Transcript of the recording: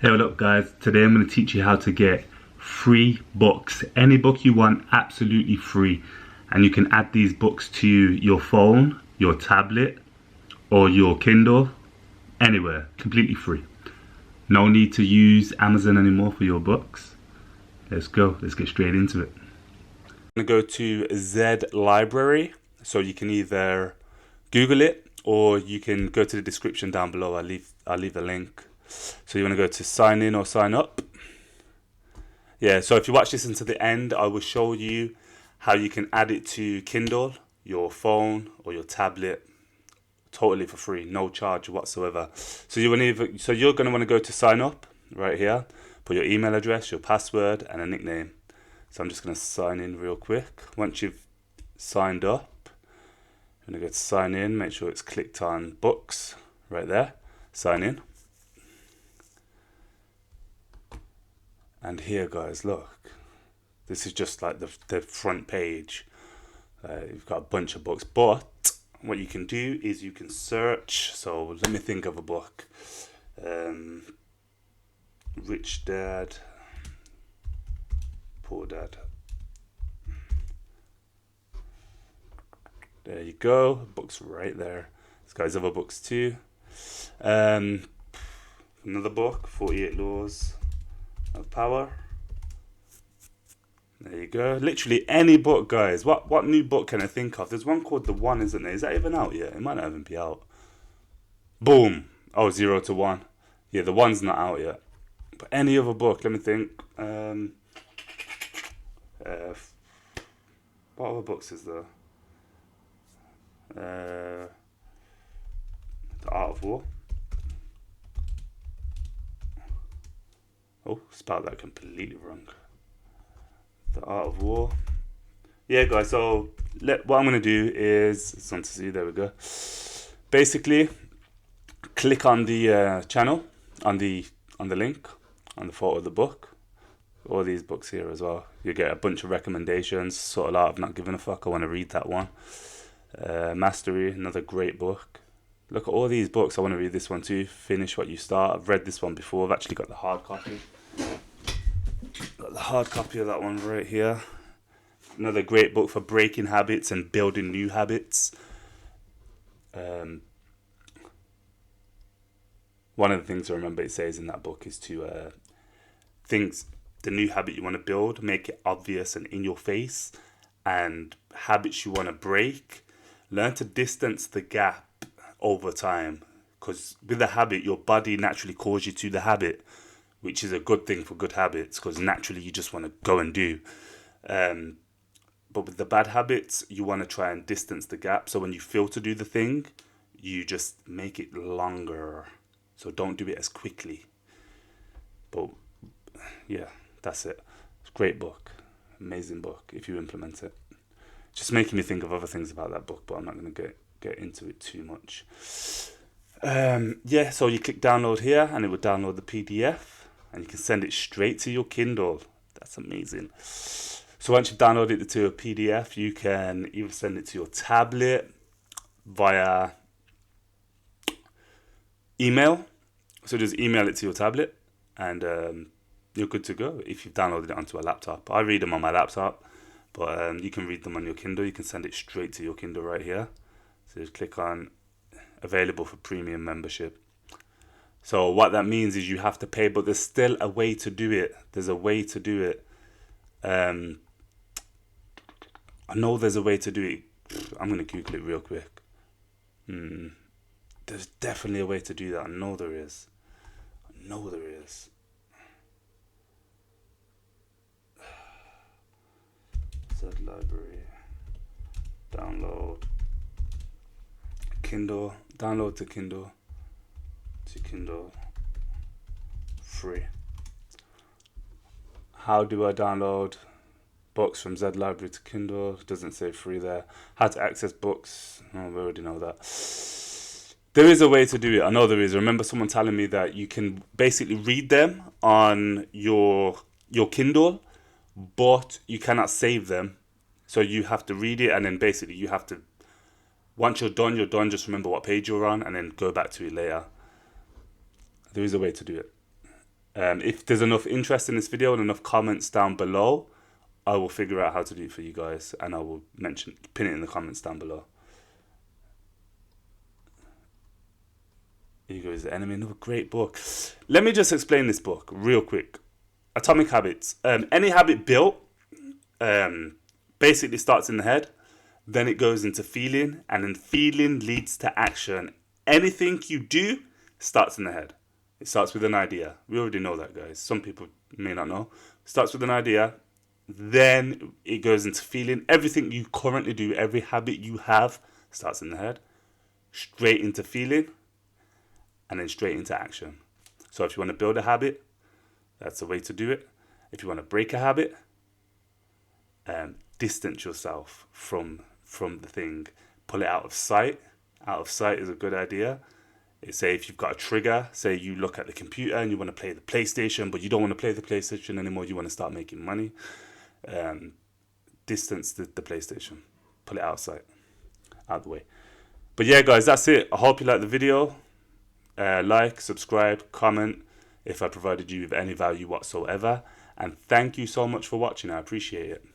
Hey, what up guys? Today I'm going to teach you how to get free books. Any book you want, absolutely free. And you can add these books to your phone, your tablet, or your Kindle, anywhere, completely free. No need to use Amazon anymore for your books. Let's go, let's get straight into it. I'm going to go to Z Library, so you can either Google it or you can go to the description down below. I'll leave a link. So you want to go to sign in or sign up. Yeah, so if you watch this until the end, I will show you how you can add it to Kindle, your phone or your tablet, totally for free, no charge whatsoever. So you're going to want to go to sign up right here, put your email address, your password and a nickname. So I'm just going to sign in real quick. Once you've signed up, you're going to go to sign in, make sure it's clicked on books right there, sign in. And here guys, look, this is just like the front page. You've got a bunch of books, but what you can do is you can search. So let me think of a book. Rich Dad, Poor Dad. There you go, book's right there. This guy's other books too. Another book, 48 Laws of Power. There you go. Literally any book, guys. What new book can I think of? There's one called The One, isn't there? Is that even out yet? It might not even be out. Boom. Oh, 0 to 1. Yeah, The One's not out yet. But any other book, let me think. What other books is there? The Art of War. Oh, spelled that completely wrong. The Art of War. Yeah, guys, so what I'm going to do is, it's on to see, there we go. Basically, click on the channel, on the link, on the photo of the book. All these books here as well. You get a bunch of recommendations. Sort of Art of Not Giving a Fuck, I want to read that one. Mastery, another great book. Look at all these books, I want to read this one too. Finish What You Start. I've read this one before. I've actually got the hard copy. Got the hard copy of that one right here. Another great book for breaking habits and building new habits. One of the things I remember it says in that book is to the new habit you want to build, make it obvious and in your face, and habits you want to break, learn to distance the gap over time, because with a habit your body naturally calls you to the habit, which is a good thing for good habits, because naturally you just want to go and do. But with the bad habits, you want to try and distance the gap. So when you feel to do the thing, you just make it longer. So don't do it as quickly. But yeah, that's it. It's a great book. Amazing book if you implement it. Just making me think of other things about that book, but I'm not going to get into it too much. Yeah, so you click download here and it will download the PDF. And you can send it straight to your Kindle. That's amazing. So once you've downloaded it to a PDF, you can either send it to your tablet via email. So just email it to your tablet and you're good to go if you've downloaded it onto a laptop. I read them on my laptop, but you can read them on your Kindle. You can send it straight to your Kindle right here. So just click on available for premium membership. So what that means is you have to pay, but there's still a way to do it. There's a way to do it. I know there's a way to do it. I'm going to Google it real quick. There's definitely a way to do that. I know there is. Z Library. Download. Kindle. Download to Kindle. Kindle free. How do I download books from Z Library to Kindle? Doesn't say free there. How to access books? Oh, we already know that. There is a way to do it. I know there is. I remember someone telling me that you can basically read them on your Kindle, but you cannot save them. So you have to read it and then basically you have to, once you're done, just remember what page you're on and then go back to it later. There is a way to do it. If there's enough interest in this video and enough comments down below, I will figure out how to do it for you guys, and I will pin it in the comments down below. Ego is the Enemy, another great book. Let me just explain this book real quick. Atomic Habits. Any habit built basically starts in the head, then it goes into feeling, and then feeling leads to action. Anything you do starts in the head. It starts with an idea. We already know that, guys. Some people may not know. It starts with an idea, then it goes into feeling. Everything you currently do, every habit you have, starts in the head, straight into feeling, and then straight into action. So if you want to build a habit, that's the way to do it. If you want to break a habit, distance yourself from the thing. Pull it out of sight. Out of sight is a good idea. Say if you've got a trigger, say you look at the computer and you want to play the PlayStation, but you don't want to play the PlayStation anymore, you want to start making money. Distance the PlayStation. Pull it out of sight. Out of the way. But yeah, guys, that's it. I hope you liked the video. Like, subscribe, comment if I provided you with any value whatsoever. And thank you so much for watching. I appreciate it.